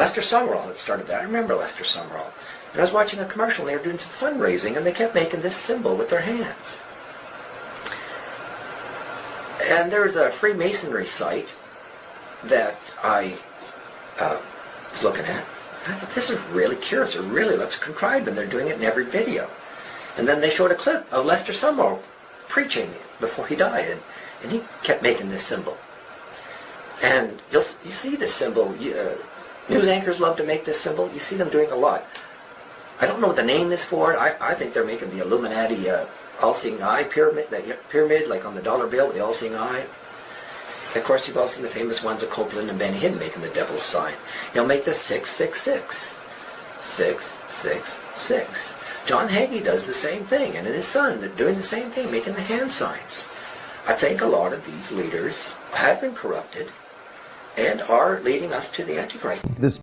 Lester Sumrall had started that. I remember Lester Sumrall. And I was watching a commercial, and they were doing some fundraising, and they kept making this symbol with their hands. And there was a Freemasonry site that I was looking at. I thought, this is really curious. It really looks contrived, and they're doing it in every video. And then they showed a clip of Lester Sumrall preaching before he died, and he kept making this symbol. And you see this symbol. News anchors love to make this symbol. You see them doing a lot. I don't know what the name is for it. I think they're making the Illuminati all-seeing eye pyramid, that pyramid like on the dollar bill with the all-seeing eye. And of course, you've all seen the famous ones of Copeland and Ben Hinn making the devil's sign. He'll make the 666. 666. John Hagee does the same thing, and his son, they're doing the same thing, making the hand signs. I think a lot of these leaders have been corrupted and are leading us to the Antichrist.